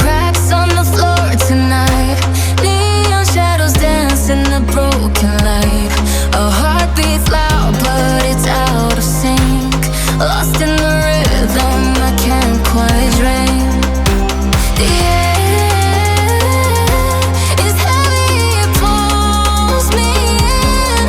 cracks on the floor tonight. Neon shadows dance in the broken light. A heart beats loud but it's out of sync. Lost in the rhythm I can't quite drink. The air is heavy, it pulls me in.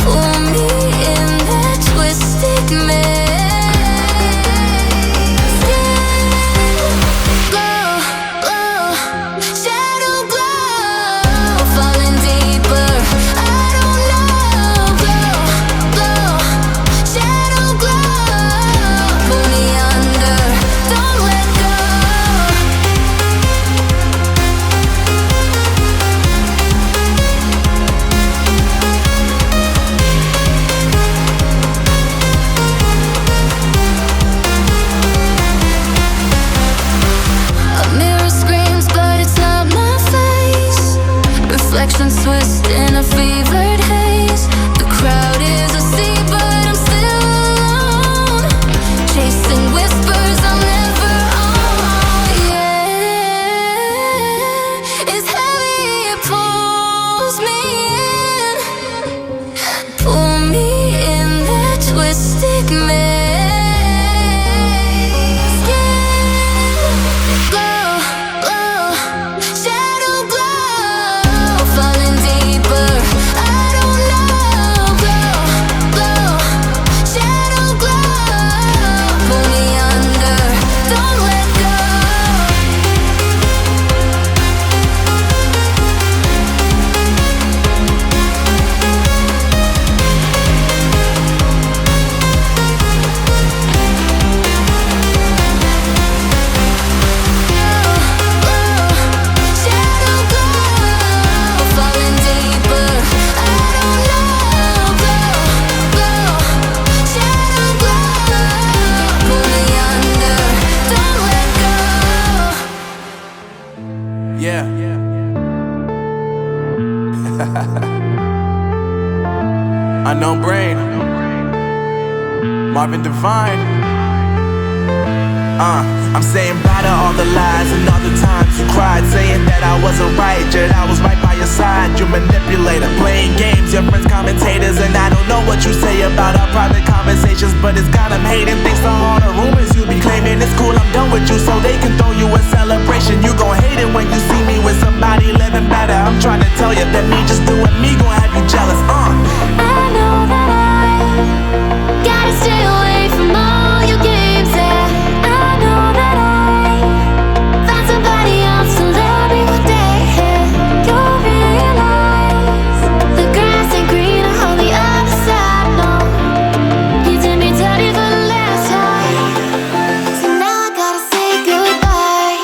Pull me in that twisted maze. Glow, glow, shadow glow, falling deeper. I don't know. Glow, glow, shadow glow, pull me under. Don't let go. A mirror screams, but it's not my face. Reflections twist in a fevered haze. The crowd is asleep, but I'm still alone. Chasing whispers I'm never on. Yeah, it's heavy, it pulls me in. Pull me in that twisted maze. Glow, glow, shadow glow, falling deeper. I don't know. Glow, glow, shadow glow, pull me under. Don't let go. Shadow glow, falling deeper. I don't know. Glow, shadow glow, pull me under. Don't let go. Yeah. Unknown Brain, Marvin Devine. I'm saying bye to all the lies and all the times you cried, saying that I wasn't right, yet I was right by your side. You manipulator, playing games, your friends commentators, and I don't know what you say about our private conversations, but it's got them hating. Thanks to all the rumors you be claiming. It's cool, I'm done with you, so they can throw you a celebration. You gon' hate it when you see me with somebody living better. I'm trying to tell you that me just doing me gon' have you jealous. I know that I gotta stay away from all your games. Yeah, I know that I found somebody else to love me one day. You'll realize the grass ain't greener on the other side. No, you did me dirty for the last time, so now I gotta say goodbye.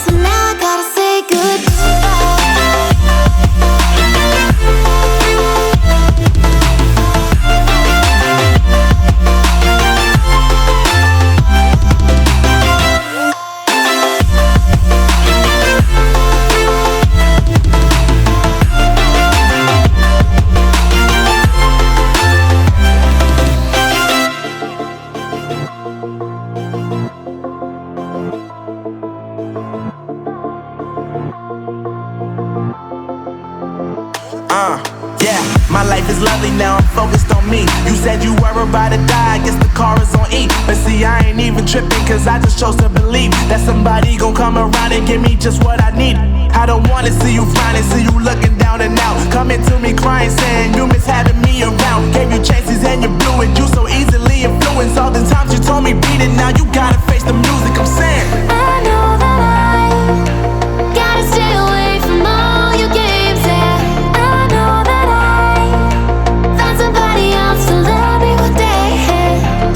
So now I gotta say Yeah, my life is lovely now, I'm focused on me. You said you were about to die, I guess the car is on E. But see, I ain't even tripping, cause I just chose to believe that somebody gon' come around and give me just what I need. I don't wanna see you finding, see you looking down and out, coming to me crying, saying you miss having me around. Gave you chances and you blew it, you so easily influenced. All the times you told me beat it, now you gotta face the music. I'm saying I know that I gotta stay away from all your games. Yeah, I know that I found somebody else to love me one day.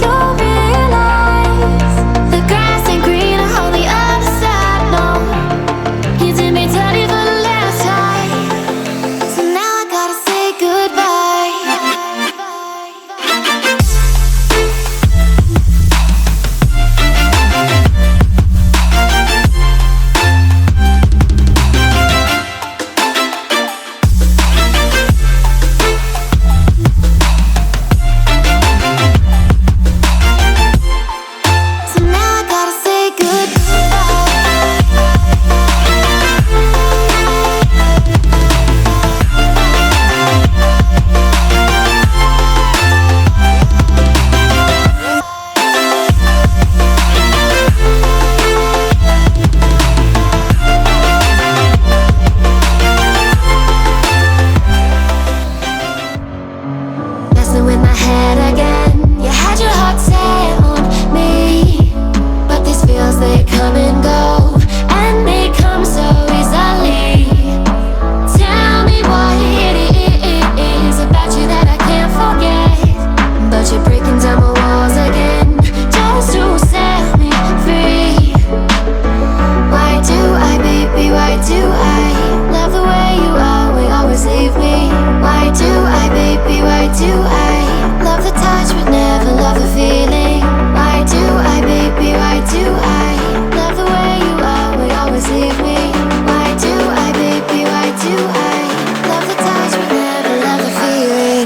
You'll realize the grass ain't greener on the other side. No, you did me dirty for the last time, so now I gotta say goodbye. breaking down my walls again, just to set me free. Why do I, baby, why do I love the way you always leave me? Why do I, baby, why do I love the touch but never love the feeling? Why do I, baby, why do I love the way you always leave me? Why do I, baby, why do I love the touch but never love the feeling?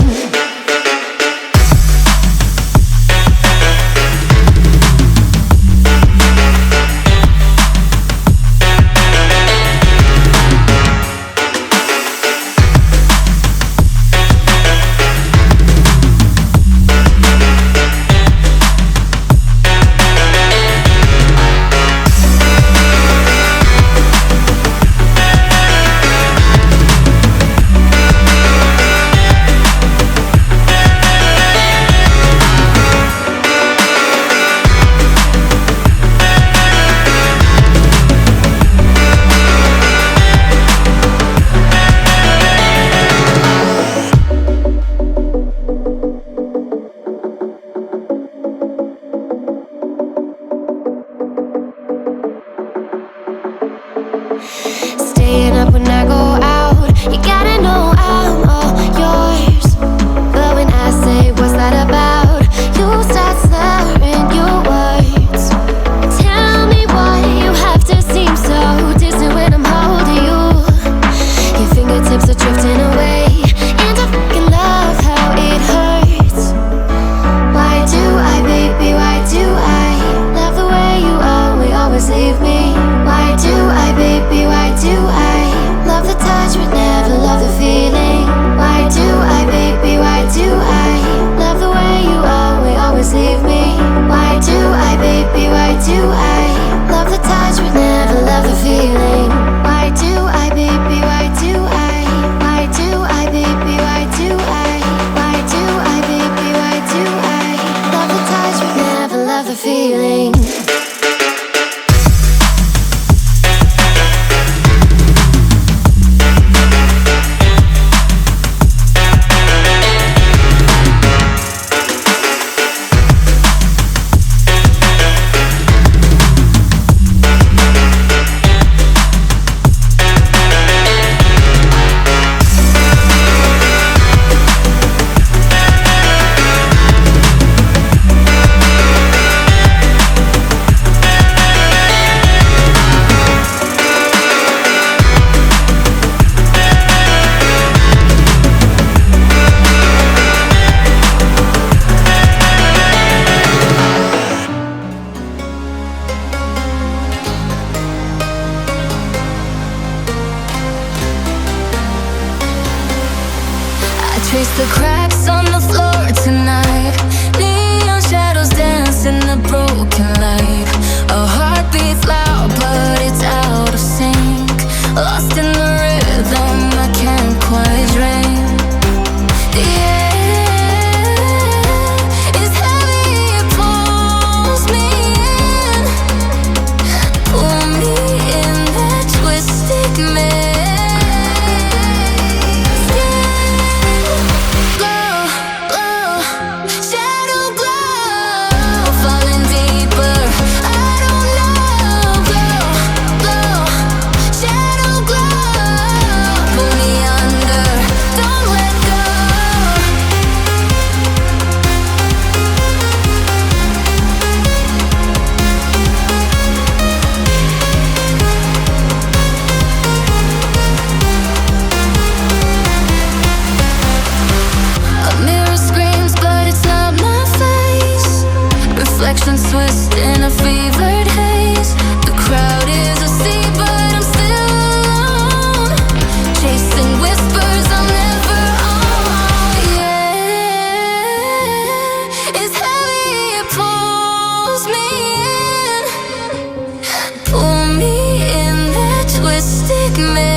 Staying up when I go out, you gotta know I'm all yours. But when I say what's that about, you start slurring your words. Tell me why you have to seem so distant when I'm holding you. Your fingertips are drifting away, and I fucking love how it hurts. Why do I, baby, why do I love the way you always leave me? Why do I, baby, why do I love the touch but never love the feeling? Why do I, baby, why do I love the way you always leave me? Why do I, baby, why do I love the touch but never love the feeling? Why do I, baby, why do I? Why do I, baby, why do I? Why do I, baby, why do I love the touch but never love the feeling? Trace the cracks on the floor tonight. Neon shadows dance in the broken light. A heart beats loud, but it's out of sync. Lost in the rhythm, I can't quite dream. The air is heavy, it pulls me in. Pull me in that twisted maze. Reflections twist in a fevered haze. The crowd is asleep, but I'm still alone, chasing whispers I'll never own. Yeah, it's heavy, it pulls me in. Pull me in that twisted maze.